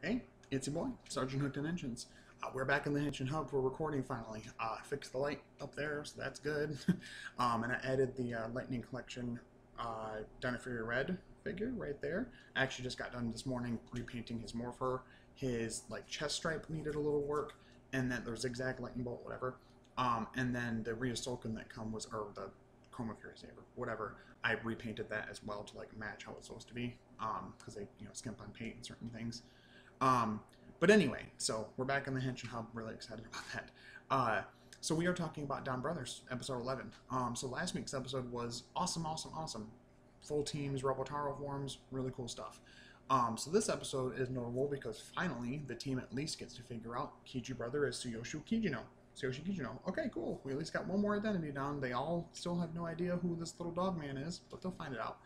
Hey, it's your boy, Sergeant Hooked Engines. We're back in the Hitchin Hub for recording finally. Fixed the light up there, so that's good. And I added the Lightning Collection Dynafuri Red figure right there. I actually just got done this morning repainting his Morpher. His chest stripe needed a little work, and then the zigzag lightning bolt, whatever. And then the Ryosoken that or the Chroma Fury Saber, whatever. I repainted that as well to match how it's supposed to be, because they skimp on paint and certain things. But anyway, so we're back in the Henshin Hub. Really excited about that. So we are talking about DonBrothers, episode 11. So last week's episode was awesome. Full teams, Avataro forms, really cool stuff. So this episode is notable because finally the team at least gets to figure out Kiju brother is Tsuyoshi Kijino. Okay, cool. We at least got one more identity down. They all still have no idea who this little dog man is, but they'll find it out.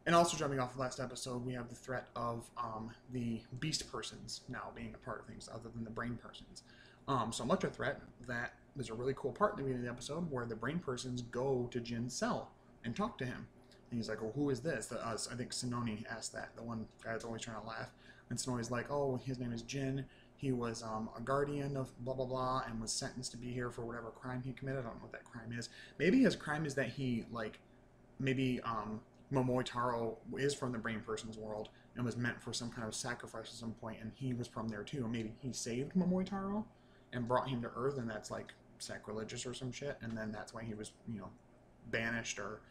And also jumping off the last episode, we have the threat of the beast persons now being a part of things other than the brain persons. So much a threat that there's a really cool part in the beginning of the episode where the brain persons go to Jin's cell and talk to him. And he's like, well, who is this? I think Sononi asked that, the one guy that's always trying to laugh. And Sononi's like, oh, his name is Jin. He was a guardian of blah, blah, blah, and was sentenced to be here for whatever crime he committed. I don't know what that crime is. Maybe his crime is that he, Momoitaro is from the brain person's world and was meant for some kind of sacrifice at some point, and he was from there too. Maybe he saved Momoitaro and brought him to Earth, and that's sacrilegious or some shit, and then that's why he was, banished or,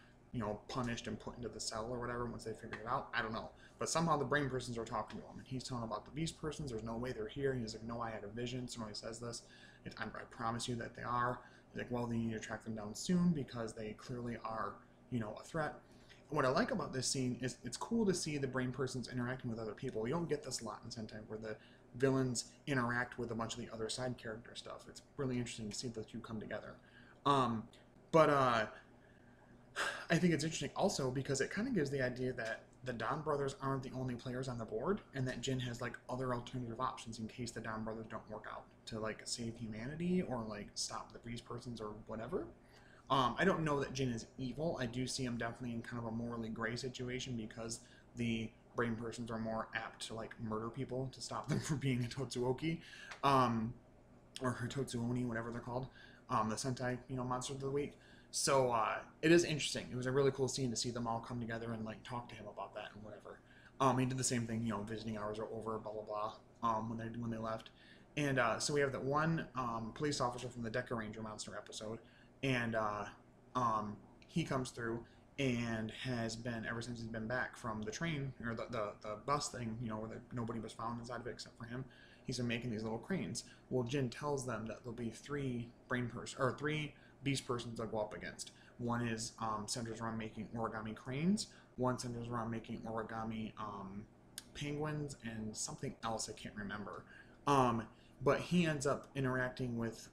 punished and put into the cell or whatever once they figured it out. I don't know. But somehow the brain persons are talking to him, and he's telling about the beast persons. There's no way they're here. He's like, no, I had a vision. Somebody says this. I promise you that they are. He's like, well, then you need to track them down soon because they clearly are, a threat. What I like about this scene is it's cool to see the brain persons interacting with other people. We don't get this a lot in Sentai where the villains interact with a bunch of the other side character stuff. It's really interesting to see the two come together. But I think it's interesting also because it kind of gives the idea that the DonBrothers aren't the only players on the board and that Jin has other alternative options in case the DonBrothers don't work out to save humanity or stop the beast persons or whatever. I don't know that Jin is evil. I do see him definitely in kind of a morally gray situation because the brain persons are more apt to murder people to stop them from being a Totsuoki, or Totsuoni, whatever they're called, the Sentai, monster of the week. So it is interesting. It was a really cool scene to see them all come together and talk to him about that and whatever. He did the same thing, visiting hours are over, blah blah blah, when they left. And so we have that one police officer from the Deca Ranger monster episode. And he comes through and has been, ever since he's been back from the train, or the bus thing, where nobody was found inside of it except for him, he's been making these little cranes. Well, Jin tells them that there'll be three beast persons they'll go up against. One is centers around making origami cranes, one centers around making origami penguins, and something else I can't remember. But he ends up interacting with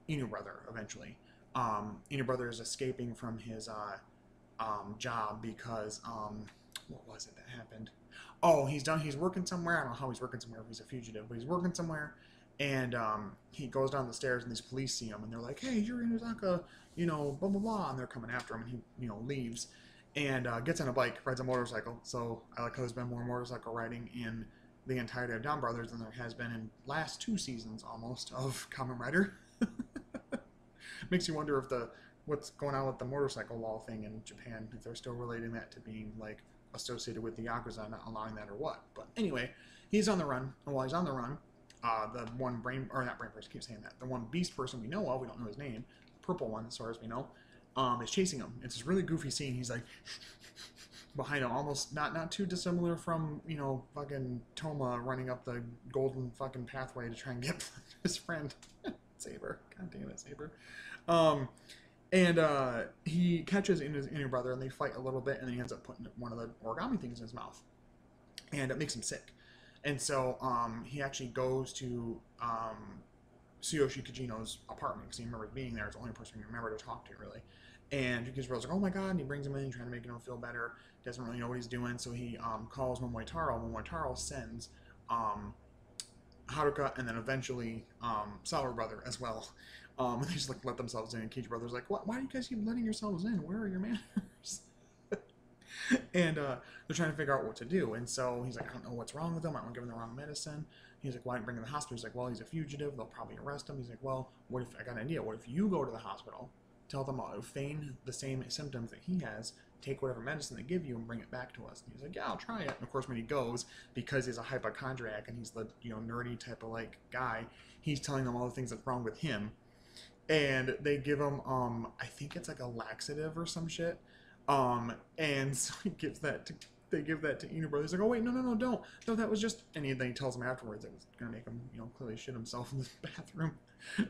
Inu Brother eventually. Inu Brother is escaping from his job because what was it that happened? Oh, he's working somewhere. I don't know how he's working somewhere if he's a fugitive, but he's working somewhere, and he goes down the stairs and these police see him and they're like, hey, you're Inuzaka, blah blah blah, and they're coming after him, and he leaves and gets on a bike, rides a motorcycle. So I like how there's been more motorcycle riding in the entirety of DonBrothers than there has been in last 2 seasons almost of Kamen Rider. Makes you wonder if what's going on with the motorcycle law thing in Japan, if they're still relating that to being associated with the Yakuza, not allowing that or what. But anyway, he's on the run. And while he's on the run, the one not brain person, I keep saying that, the one beast person we know of, we don't know his name, the purple one as far as we know, is chasing him. It's this really goofy scene. He's behind him, almost not too dissimilar from, fucking Toma running up the golden fucking pathway to try and get his friend. Saber. God damn it, Saber. And he catches Inu Brother and they fight a little bit, and then he ends up putting one of the origami things in his mouth. And it makes him sick. And so he actually goes to Tsuyoshi Kijino's apartment because he remembers being there. It's the only person he remembered to talk to, really. And his brother's like, oh my god, and he brings him in, trying to make him feel better. Doesn't really know what he's doing, so he calls Momoitaro. Momoitaro sends Haruka, and then eventually Sour Brother as well. And they just let themselves in, and Cage Brother's like, why do you guys keep letting yourselves in? Where are your manners? And they're trying to figure out what to do. And so he's like, I don't know what's wrong with him. I don't give him the wrong medicine. He's like, why didn't bring him to the hospital? He's like, well, he's a fugitive. They'll probably arrest him. He's like, well, what if I got an idea? What if you go to the hospital, tell them feign the same symptoms that he has, take whatever medicine they give you, and bring it back to us? And he's like, yeah, I'll try it. And of course, when he goes, because he's a hypochondriac and he's the nerdy type of like guy, he's telling them all the things that's wrong with him. And they give him I think it's like a laxative or some shit. And so he gives that to they give that to Inu Brother. He's like, oh wait, no, don't. No, that was just, and then he tells him afterwards it was gonna make him, clearly shit himself in the bathroom.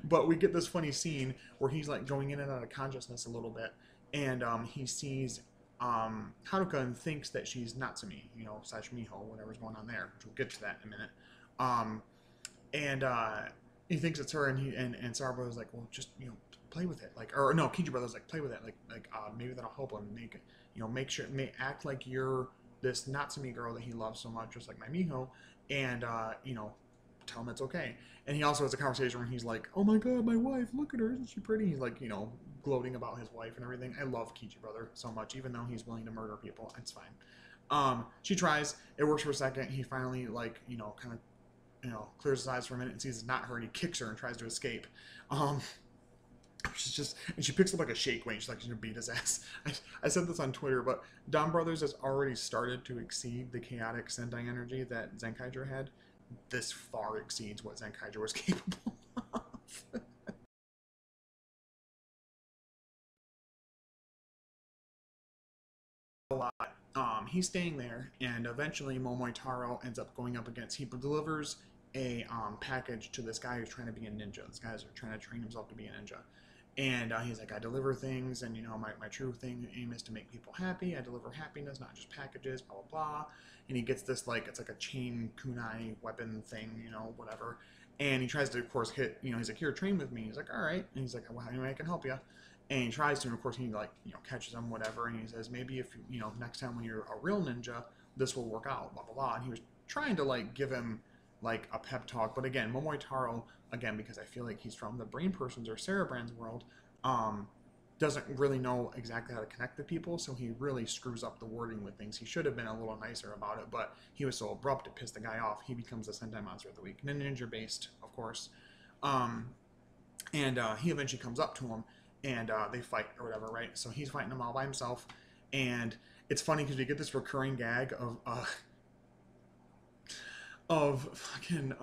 But we get this funny scene where he's like going in and out of consciousness a little bit, and he sees Haruka and thinks that she's Natsumi, slash Miho, whatever's going on there, which we'll get to that in a minute. And he thinks it's her, and Sara Brother's like, well, just play with it, like, or no, Kiji Brother's like, play with it, like maybe that'll help him make sure, act like you're this Natsumi girl that he loves so much, just like my Miho, and tell him it's okay. And he also has a conversation where he's like, oh my god, my wife, look at her, isn't she pretty? He's like, gloating about his wife and everything. I love Kiji Brother so much, even though he's willing to murder people. It's fine. She tries, it works for a second. He finally kind of clears his eyes for a minute and sees it's not her, and he kicks her and tries to escape. She's just, and she picks up like a shake weight. She's like, she's gonna beat his ass. I said this on Twitter, but DonBrothers has already started to exceed the chaotic Sentai energy that Zenkaiger had. This far exceeds what Zenkaiger was capable of. A lot. He's staying there, and eventually Momoitaro ends up going up against. He delivers a package to this guy who's trying to be a ninja. This guy's trying to train himself to be a ninja. And he's like, I deliver things, and my true aim is to make people happy. I deliver happiness, not just packages, blah blah blah. And he gets this it's like a chain kunai weapon thing, whatever. And he tries to, of course, hit. He's like, here, train with me. He's like, all right. And he's like, well, anyway, I can help you. And he tries to, and of course, he catches him, whatever. And he says, maybe if next time when you're a real ninja, this will work out, blah blah blah. And he was trying to give him a pep talk, but again, Momoitaro, because I feel like he's from the Brain Persons or Cerebrand's world, doesn't really know exactly how to connect with people, so he really screws up the wording with things. He should have been a little nicer about it, but he was so abrupt it pissed the guy off. He becomes the Sentai Monster of the Week, ninja based, of course. And he eventually comes up to him, and they fight or whatever, right? So he's fighting him all by himself, and it's funny because we get this recurring gag of fucking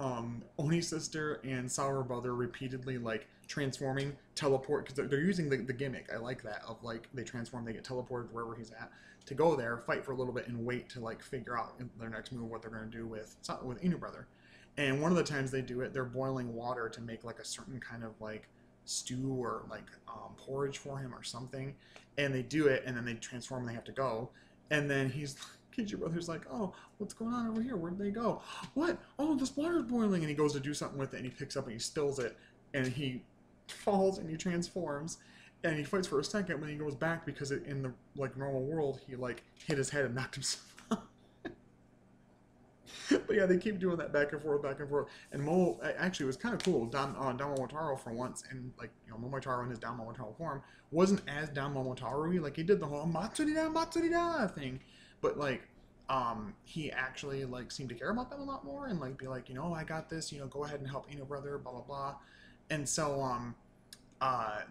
Oni sister and Sour Brother repeatedly transforming, teleport, because they're using the gimmick. I like that, of they transform, they get teleported wherever he's at, to go there, fight for a little bit, and wait to figure out their next move, what they're going to do with Inu Brother. And one of the times they do it, they're boiling water to make a certain kind of stew or porridge for him or something, and they do it, and then they transform and they have to go, and then Kiji Brother's like, oh, what's going on over here? Where'd they go? What? Oh, this water's boiling. And he goes to do something with it, and he picks up and he spills it, and he falls and he transforms, and he fights for a second, but he goes back because in the normal world he hit his head and knocked himself out. But yeah, they keep doing that back and forth, and Mo actually was kind of cool. Don Momotaro for once, and Momotaro in his Don Momotaro form wasn't as Don Momotaro-y. He did the whole Matsurida thing. But he actually seemed to care about them a lot more, and be like, I got this, go ahead and help Inu Brother, blah blah blah. And so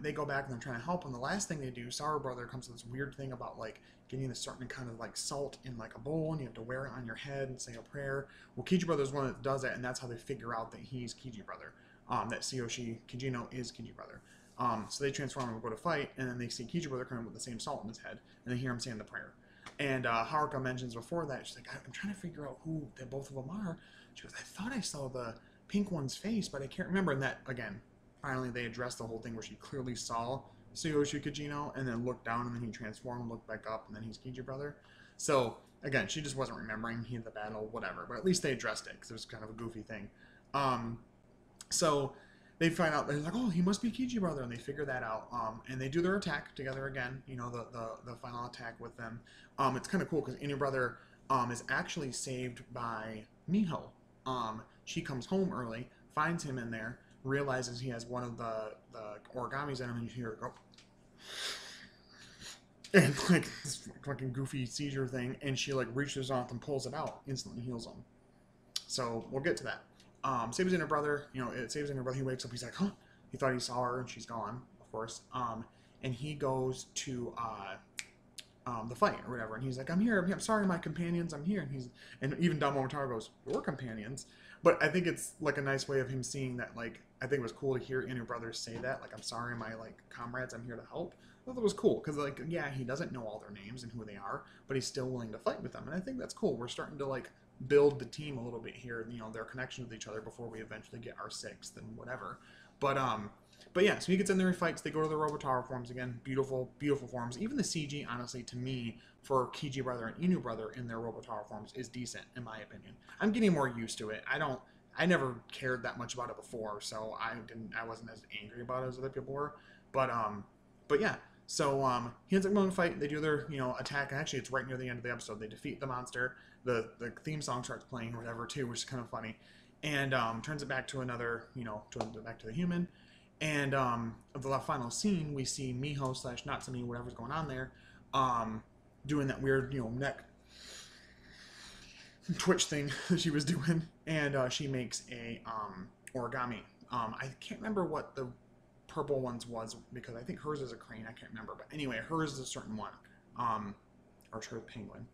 they go back and they're trying to help him. The last thing they do, Sour Brother comes to this weird thing about getting a certain kind of salt in a bowl, and you have to wear it on your head and say a prayer. Well, Kiji Brother's one that does that, and that's how they figure out that he's Kiji Brother. That Tsuyoshi Kijino is Kiji Brother. So they transform and go to fight, and then they see Kiji Brother coming with the same salt in his head, and they hear him saying the prayer. And Haruka mentions before that, she's like, I'm trying to figure out who both of them are. She goes, I thought I saw the pink one's face, but I can't remember. And that, again, finally they addressed the whole thing where she clearly saw Tsuyoshi Kijino, and then looked down, and then he transformed, looked back up, and then he's Kiji Brother. So, again, she just wasn't remembering he had the battle, whatever. But at least they addressed it, because it was kind of a goofy thing. So they find out, they're like, oh, he must be Kiji Brother, and they figure that out. And they do their attack together again, the final attack with them. It's kind of cool because Inu Brother is actually saved by Miho. She comes home early, finds him in there, realizes he has one of the origamis in him, and you hear her go. And like this fucking goofy seizure thing, and she like reaches off and pulls it out, instantly heals him. So we'll get to that. Saves in her brother, it saves in her brother. He wakes up, he's like, huh? He thought he saw her, and she's gone, of course. And he goes to the fight or whatever, and he's like, I'm here. I'm sorry, my companions. I'm here. And even DonBrothers goes, we're companions. But I think it's like a nice way of him seeing that. Like, I think it was cool to hear Inner Brothers say that. Like, I'm sorry, my like comrades. I'm here to help. I thought it was cool because, like, yeah, he doesn't know all their names and who they are, but he's still willing to fight with them, and I think that's cool. We're starting to like build the team a little bit here. Their connection with each other before we eventually get our sixth and whatever. But yeah, so he gets in there, he fights. They go to the Robotaro forms again. Beautiful, beautiful forms. Even the CG, honestly, to me, for Kiji brother and Inu brother in their Robotaro forms is decent, in my opinion. I'm getting more used to it. I never cared that much about it before, so I wasn't as angry about it as other people were. But yeah. So he ends up going to fight. They do their attack. And actually, it's right near the end of the episode. They defeat the monster. The theme song starts playing or whatever too, which is kind of funny. And turns it back to another, back to the human. And the final scene, we see Miho / Natsumi, whatever's going on there, doing that weird, neck twitch thing that she was doing. And she makes a origami. I can't remember what the purple ones was, because I think hers is a crane. I can't remember. But anyway, hers is a certain one. Or hers penguin.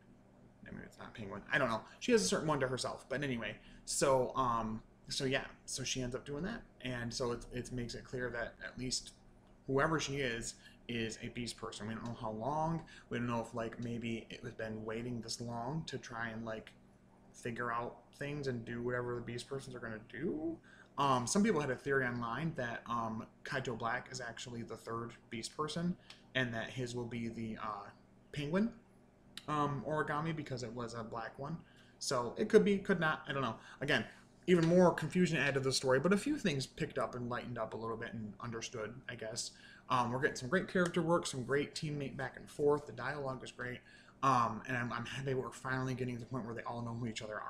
Maybe it's not penguin. I don't know. She has a certain one to herself. But anyway, so yeah, so she ends up doing that, and so it makes it clear that at least whoever she is a beast person. We don't know how long. We don't know if like maybe it was been waiting this long to try and like figure out things and do whatever the beast persons are gonna do. Some people had a theory online that Kaito Black is actually the third beast person, and that his will be the penguin origami because it was a black one. So it could be, could not. I don't know. Again, even more confusion added to the story, but a few things picked up and lightened up a little bit and understood, I guess. We're getting some great character work, some great teammate back and forth. The dialogue was great. And I'm happy we're finally getting to the point where they all know who each other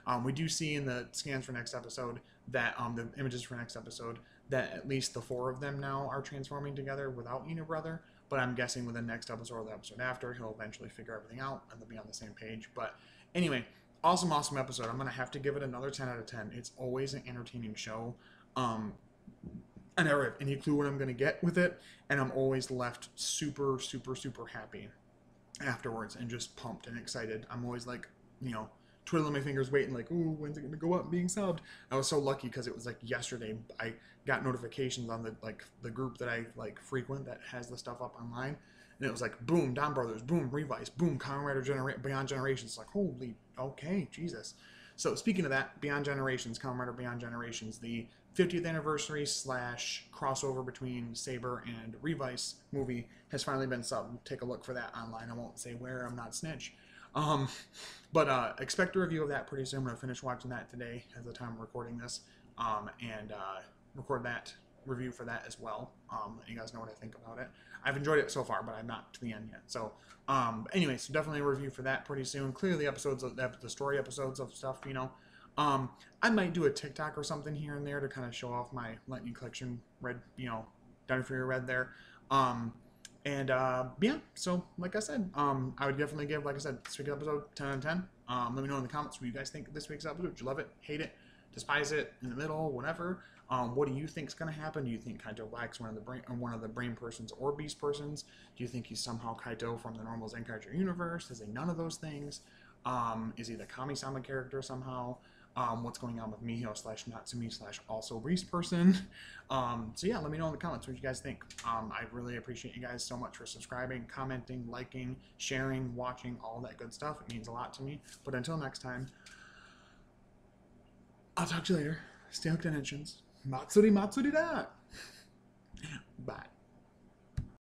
are. We do see in the scans for next episode that, the images for next episode, that at least the 4 of them now are transforming together without Inu Brother. But I'm guessing with the next episode or the episode after, he'll eventually figure everything out and they'll be on the same page. But anyway, awesome episode. I'm going to have to give it another 10 out of 10. It's always an entertaining show. I never have any clue what I'm going to get with it, and I'm always left super, super, super happy afterwards and just pumped and excited. I'm always like, twiddling my fingers waiting like, ooh, when's it going to go up, being subbed? I was so lucky because it was like yesterday I got notifications on the group that I like frequent that has the stuff up online, and it was like, boom, DonBrothers, boom, Revice, boom, Kamen Rider Beyond Generations. Like, holy, okay, Jesus. So speaking of that, Beyond Generations, Kamen Rider Beyond Generations, the 50th anniversary / crossover between Saber and Revice movie has finally been subbed. Take a look for that online. I won't say where, I'm not snitch. But expect a review of that pretty soon. I'm going to finish watching that today at the time of recording this, and record that review for that as well. Let you guys know what I think about it. I've enjoyed it so far, but I'm not to the end yet. So anyway, so definitely a review for that pretty soon. Clearly episodes of the story episodes of stuff, I might do a TikTok or something here and there to kind of show off my Lightning Collection red, Dino Fury red there. Yeah, so like I said, I would definitely give, like I said, this week's episode 10 out of 10. Let me know in the comments what you guys think of this week's episode. Did you love it, hate it, despise it, in the middle, whatever? What do you think is going to happen? Do you think Kaito Black's one of the brain persons or beast persons? Do you think he's somehow Kaito from the normal Zenkaiger universe? Is he none of those things? Is he the Kami-sama character somehow? What's going on with Miho / Natsumi / also beast person? So yeah, let me know in the comments what you guys think. I really appreciate you guys so much for subscribing, commenting, liking, sharing, watching, all that good stuff. It means a lot to me. But until next time, I'll talk to you later. Stay hooked on engines. Matsuri Matsuri da!